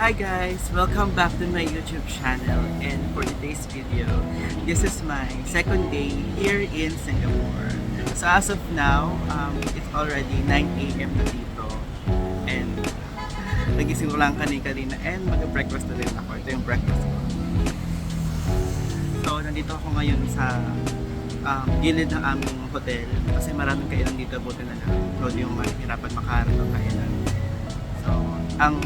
Hi guys! Welcome back to my YouTube channel, and for today's video, this is my second day here in Singapore. So as of now, it's already 9 a.m. na dito, and nagising ko lang kanina and mag-breakfast na rin ako. Ito yung breakfast ko. So nandito ako ngayon sa gilid ng aming hotel kasi maraming kainan dito, buti na lang. So yung mahirapan makaharap ng kainan. So ang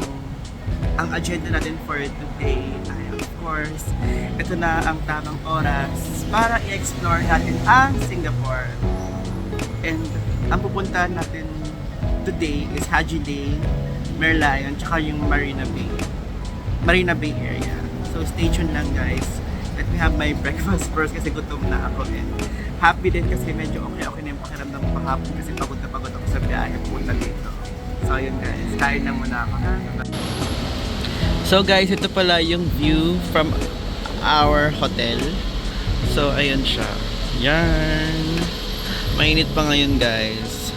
agenda natin for today ay of course, ito na ang tamang oras para i-explore natin ang Singapore. And ang pupuntahan natin today is Haji Lane, Merlion, tsaka yung Marina Bay area. So stay tuned lang guys. Let me have my breakfast first kasi gutom na ako and happy din kasi medyo okay na yung pakiramdam ko kahapon kasi pagod na pagod ako sa biyahe pupunta dito. So yun guys, kain na muna ako ha. So guys, ito pala yung view from our hotel. So ayun siya. Yan. Mainit pa ngayon guys.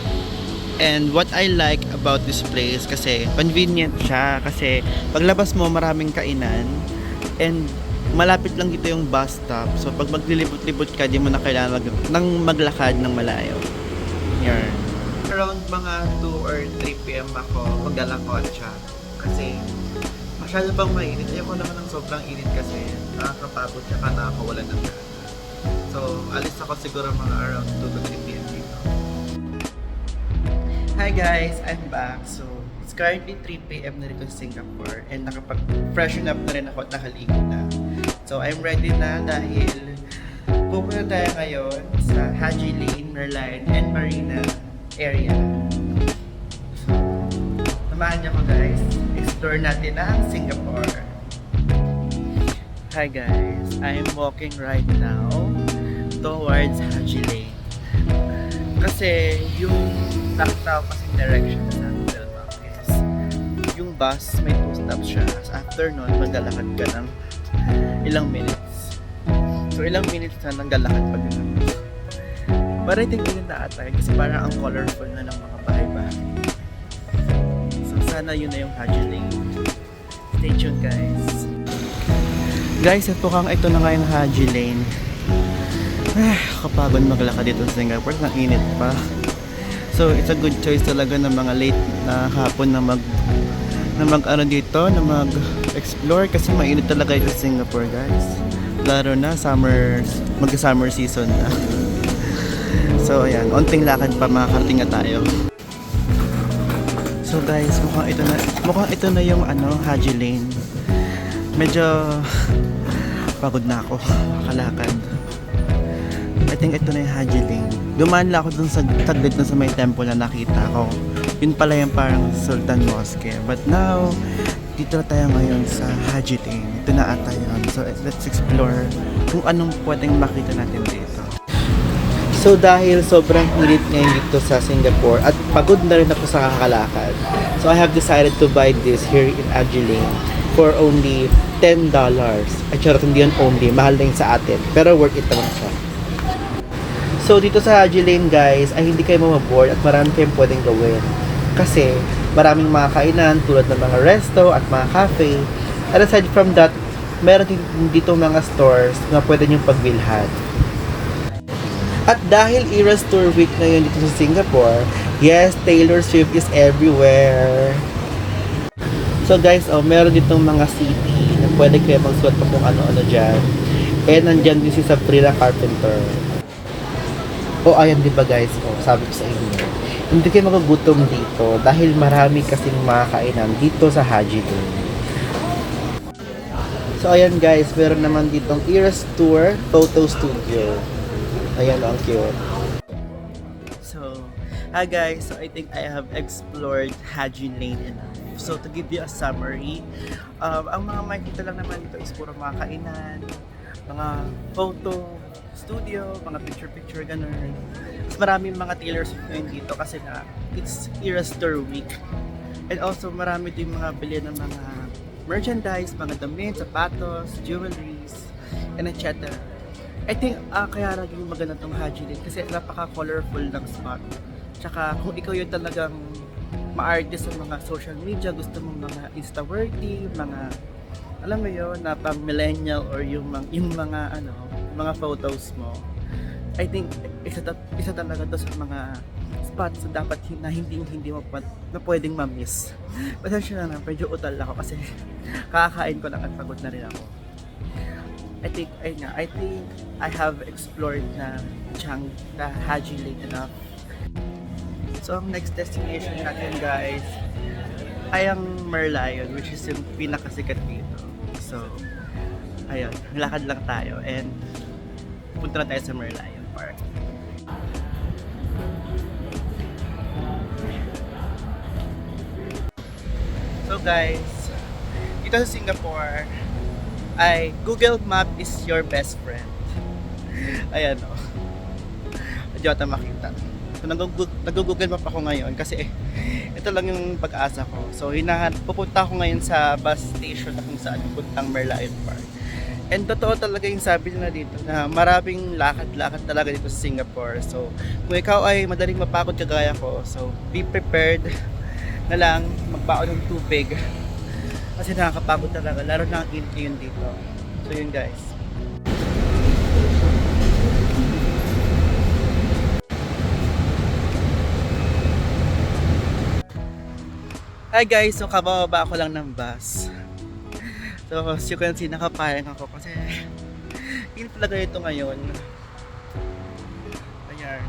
And what I like about this place kasi convenient siya kasi paglabas mo maraming kainan and malapit lang dito yung bus stop. So pag maglilibot-libot ka, di mo na kailangan maglakad ng malayo. Yan. Around mga 2 or 3 p.m. ako maglalakot siya kasi masyado pang mainit. Ayoko naman ng sobrang init kasi nakakapagod tsaka nakakawalan ng gana. So, alis ako siguro mga around 2 to 3 p.m. dito. Hi guys! I'm back. So, it's currently 3 p.m. na rito sa Singapore and nakapag-freshen up na rin ako at nakaligo na. So, I'm ready na dahil pupunta tayo ngayon sa Haji Lane, Merlion, and Marina area. So, samahan niyo ko guys. Explore natin ang Singapore. Hi guys, I'm walking right now towards Haji Lane. Kasi yung nakita ko kasing direction sa Google Map is yung bus may 2 stops siya. So after nun, maglalakad ka ng ilang minutes. So ilang minutes na naglalakad pag yun. But I think yun na ata kasi parang ang colorful na ng mga bahay-bahay. Sana yun na yung Haji Lane. Stay tuned guys. Guys, ito na nga yung Haji Lane. Kapagod maglakad dito sa Singapore, nang init pa. So it's a good choice talaga ng mga late na hapon na mag-explore kasi mainit talaga ito sa Singapore guys. Lalo na mag-summer season na. So ayan, onting lakad pa makakarating na tayo. So guys, mukhang ito na yung Haji Lane. Medyo pagod na ako makalakad. I think ito na yung Haji Lane. Dumaan lang ako dun sa taglit na sa may temple na nakita ko. Yun pala yung parang Sultan Mosque. But now, dito na tayo ngayon sa Haji Lane. Ito na ata yun. So let's explore kung anong pwedeng makita natin dito. So dahil sobrang init ngayon dito sa Singapore at pagod na rin ako sa kakalakad, so I have decided to buy this here in Haji Lane for only $10. Ay charot, hindi yun only, mahal na yun sa atin, pero worth it naman siya. So dito sa Haji Lane guys, ay hindi kayo mamaboard at marami kayong pwedeng gawin. Kasi maraming mga kainan tulad ng mga resto at mga cafe. And aside from that, meron din dito mga stores na pwede nyo pagbilhan. At dahil Eras Tour Week na yun dito sa Singapore, yes, Taylor Swift is everywhere. So guys, meron ditong mga CD na pwede kayo magsuot pa kung ano-ano dyan. And nandyan din si Sabrina Carpenter. Ayan diba guys, sabi ko sa inyo, hindi kayo magugutom dito dahil marami kasing mga kainan dito sa Haji Lane. So ayan guys, meron naman ditong Eras Tour Photo Studio. Ayan, ang cute. So, hi guys. So, I think I have explored Haji Lane enough. So, to give you a summary, ang mga makikita lang naman dito is puro mga kainan, mga photo studio, mga picture-picture, ganun. Mas maraming mga Taylor Swift ngayon dito kasi na it's Eras Tour Week. And also, marami din mga bilhin ng mga merchandise, mga damit, sapatos, jewelries, and etc. I think kaya naging maganda tong Haji Lane kasi napaka-colorful ng spot. Tsaka kung ikaw yung talagang maarte sa mga social media, gusto mong mga insta-worthy, mga alam mo yun, na pang millennial or yung mga ano, mga photos mo. I think isa talaga to sa mga spots na dapat na hindi mo na pwedeng ma-miss. Pasensya na, medyo utal ako kasi kakakain ko lang at pagod na rin ako. I think I have explored na Haji Lake enough. So ang next destination natin guys ay ang Merlion, which is yung pinakasikat dito. So ayun, lakad lang tayo and punta na tayo sa Merlion Park. So guys, dito sa Singapore ay Google Map is your best friend. Ayan o. Medyo ata makita. So nag-Google Map ako ngayon kasi ito lang yung pag-asa ko. So pupunta ako ngayon sa bus station na kung saan pupuntang Merlion Park. And totoo talaga yung sabi nila dito na maraming lakad-lakad talaga dito sa Singapore. So kung ikaw ay madaling mapagod kagaya ko, so be prepared na lang magbaon ng tubig. Kasi nakakapagod talaga, lalo na ang init yun dito. So yun guys. Hi guys, so kabababa ako lang ng bus. So as you can see, nakapayang ako kasi init talaga ito ngayon. Ayan.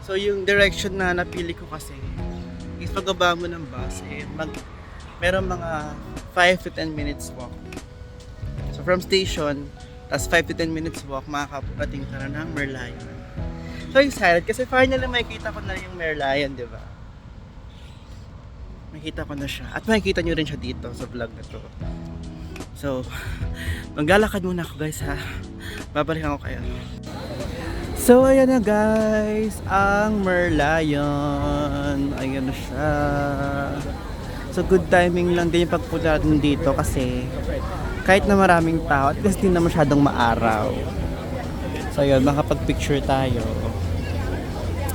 So yung direction na napili ko kasi is pagbaba mo ng bus, meron mga 5 to 10 minutes walk. So from station, tas 5 to 10 minutes walk, makakaparating ka na ng Merlion. So excited kasi finally makikita ko na yung Merlion, di ba? Makikita ko na siya. At makikita nyo rin siya dito sa vlog na to. So, maglalakad muna ako guys ha. Babalikan ko kayo. So ayan na guys, ang Merlion. Ayan na siya. So good timing lang din yung pagpunta natin dito kasi kahit na maraming tao, at least hindi na masyadong maaraw. So yun, makapag-picture tayo.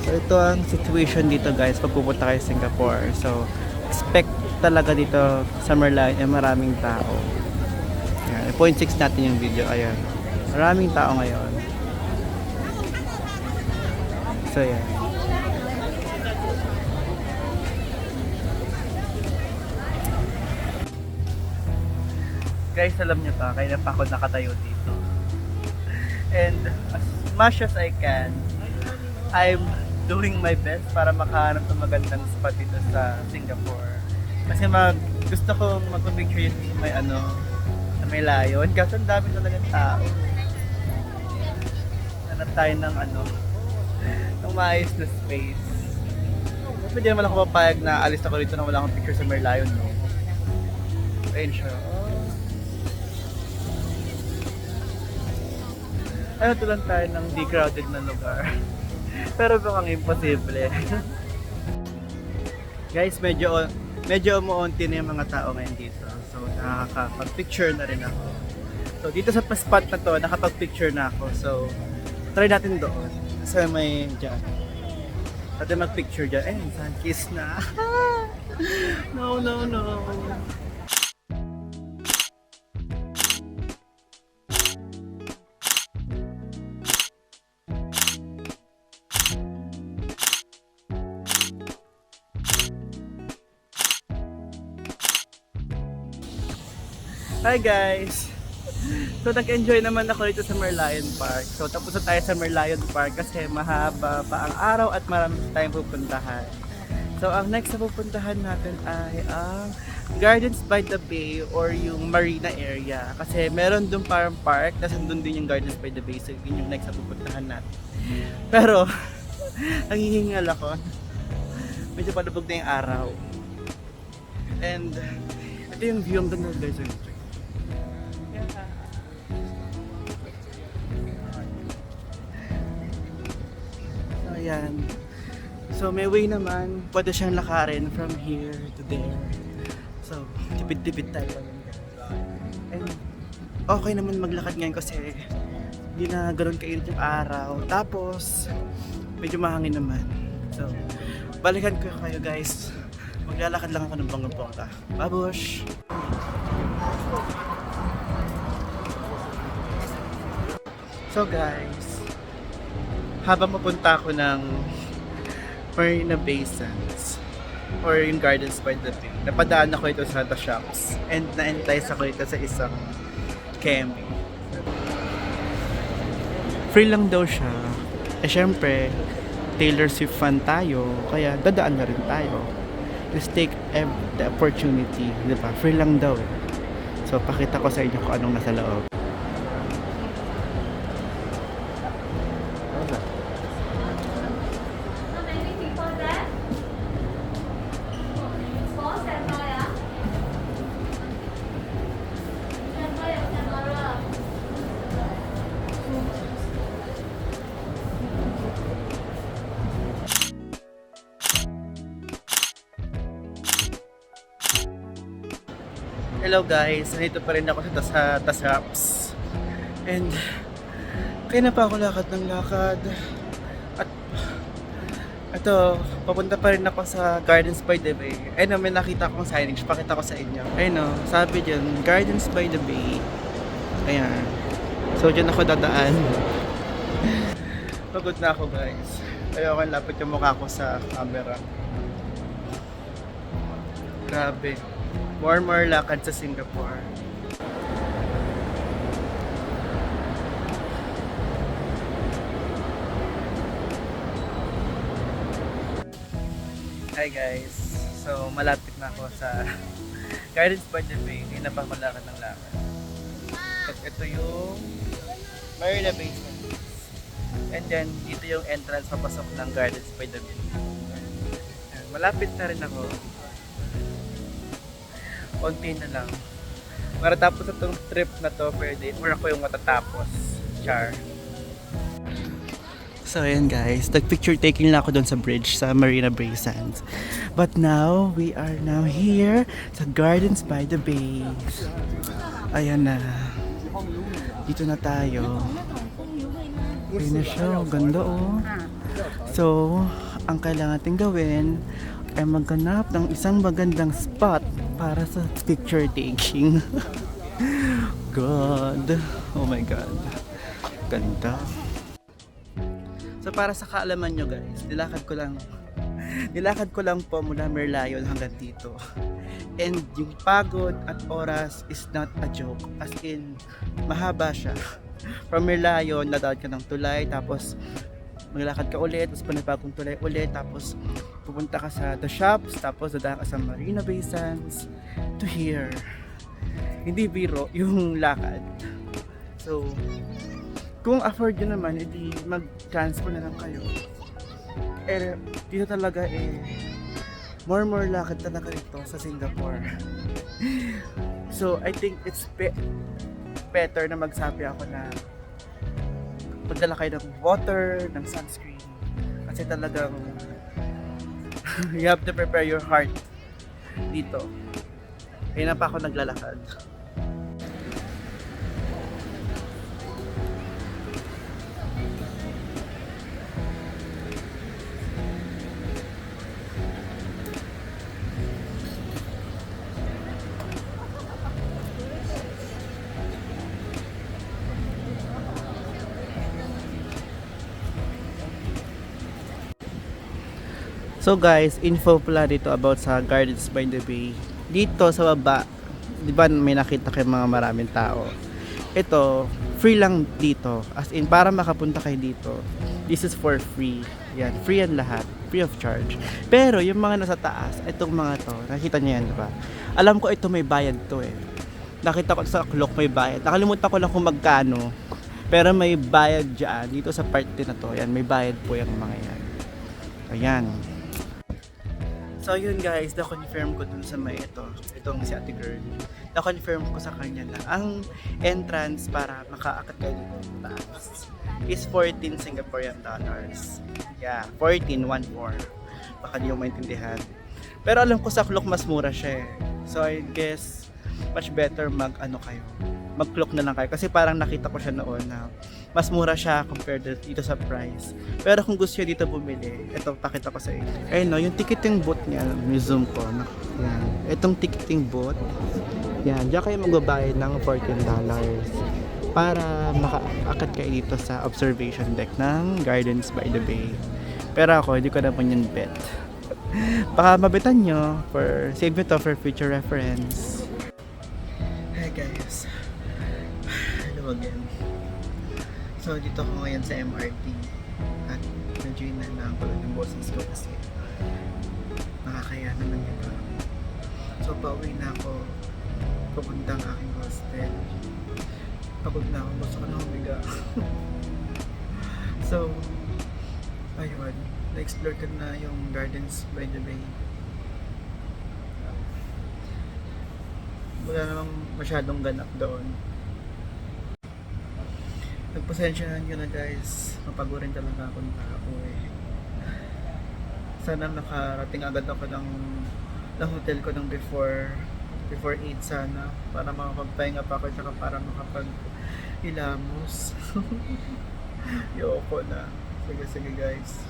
So ito ang situation dito guys pag pupunta kayo sa Singapore. So expect talaga dito sa Merlion ay maraming tao. Ayan, 0.6 natin yung video. Ayan, maraming tao ngayon. So yan. Guys, alam nyo pa, kaya pa ako nakatayo dito. And as much as I can, I'm doing my best para makahanap ng magandang spot dito sa Singapore. Kasi gusto kong magpapicture yun sa may sa may lion. Kasi ang dami talagang tao. Hanap tayo ng ng maayos na space. Pwede naman ako papayag na alis ako dito na wala akong picture sa Merlion, no? Ayun siya. Tulan tayo ng di crowded na lugar. Pero baka imposible. Guys, medyo umuunti na yung mga tao ngayon dito. So nakakapag-picture na rin ako. So dito sa spot na to, nakapag-picture na ako. So try natin doon. Sa may dyan. Natin mag-picture dyan. Saan kiss na? No. Hi guys! So nag-enjoy naman ako dito sa Merlion Park. So tapos na tayo sa Merlion Park kasi mahaba pa ang araw at marami tayong pupuntahan. So ang next na pupuntahan natin ay ang Gardens by the Bay or yung Marina area. Kasi meron dun parang park, tapos dun din yung Gardens by the Bay. So yun yung next na pupuntahan natin. Pero nangihingal ako. Medyo palubog na yung araw. And ito yung view ang ganda guys. Ayan. So may way naman, pwede siyang lakarin from here to there. So tipid-tipid tayo. And okay naman maglakad ngayon kasi hindi na ganoon kainit yung araw. Tapos medyo mahangin naman. So balikan ko kayo guys Maglalakad lang ako ng bonggang-bongga. Babush! So guys, habang mapunta ako ng Marina Bay Sands or yung Gardens by the Bay, napadaan ako ito sa The Shops and na-entice ako ito sa isang Kemi. Free lang daw siya. Eh syempre, Taylor Swift fan tayo, kaya dadaan na rin tayo. Just take the opportunity, di ba? Free lang daw eh. So pakita ko sa inyo kung anong nasa loob. Hello guys, nandito pa rin ako sa Shops. And kaya na pa ako lakad ng lakad. At ito, papunta pa rin ako sa Gardens by the Bay. Ayun, may nakita akong signage, pakita ko sa inyo. Ayun o, sabi dyan, Gardens by the Bay. Ayan. So dyan ako dadaan. Pagod na ako guys. Ayoko lapit yung mukha ko sa camera. Grabe. More lakad sa Singapore. Hi guys. So malapit na ako sa Gardens by the Bay. Hindi na pa ako lakad ng lakad. At ito yung Marina Bay Sands. And then dito yung entrance papasok ng Gardens by the Bay. Malapit na rin ako. Konti na lang. Maratapos itong trip na to per day, or ako yung matatapos. Char. So ayan guys, nag-picture taking lang ako doon sa bridge sa Marina Bay Sands. But now, we are now here sa Gardens by the Bay. Ayan na. Dito na tayo. Ayan na siya, ganda oh. So, ang kailangan natin gawin ay maghanap ng isang magandang spot para sa picture taking. God. Oh my God. Ganda. So para sa kaalaman nyo guys, nilakad ko lang po mula Merlion hanggang dito. And yung pagod at oras is not a joke. As in, mahaba siya. From Merlion, ladad ka ng tulay, tapos maglalakad ka ulit, tapos panibagong tulay ulit, tapos pupunta ka sa The Shops, tapos dadaan ka sa Marina Bay Sands to here. Hindi biro yung lakad. So, kung afford nyo naman, edi mag-transfer na lang kayo. Eh, dito talaga more lakad talaga ito sa Singapore. So, I think it's better na magsabi ako na magdala kayo ng water, ng sunscreen. Kasi talagang you have to prepare your heart dito. Kaya na pa ako naglalakad. So guys, info pala dito about sa Gardens by the Bay. Dito sa baba, di ba may nakita kayo mga maraming tao. Ito, free lang dito. As in, para makapunta kayo dito, this is for free. Yan, free yan lahat. Free of charge. Pero yung mga nasa taas, itong mga to, nakita niyo yan, di ba? Alam ko ito may bayad to eh. Nakita ko sa clock may bayad. Nakalimutan ko lang kung magkano. Pero may bayad dyan. Dito sa part din na to, yan, may bayad po yung mga yan. Ayan. So yun guys, na-confirm ko dun sa may itong si Ate Girl. Na-confirm ko sa kanya na ang entrance para makaakyat kayo dito sa taas is 14 Singaporean dollars. Yeah, 14. Baka di yung maintindihan. Pero alam ko sa clock mas mura siya eh. So I guess much better mag-clock na lang kayo. Kasi parang nakita ko siya noon na mas mura siya compared dito sa price. Pero kung gusto nyo dito bumili, ito pakita ko sa inyo. Ayun no, yung ticketing booth niya, may zoom ko. Yan. Itong ticketing booth, yan, diyan kayo magbabayad ng $14 para makaakit kayo dito sa observation deck ng Gardens by the Bay. Pero ako, hindi ko na po yung bet. Baka mabitan nyo for save it to for future reference. Hey guys, hello again. So dito ako ngayon sa MRT at medyo na lang ko ng boses ko kasi nakakaya naman yun. So pauwi na ako papuntang aking hostel. Pagod na ako, gusto ko na humiga. So ayun, na-explore ko na yung Gardens by the Bay. Wala namang masyadong ganap doon. Nagpasensyahan nyo na guys, mapagurin talaga akong tao eh. Sana nakarating agad ako ng hotel ko ng before 8 sana, para makapagpahinga pa ako tsaka para makapag-ilamos. Yoko na. Sige guys.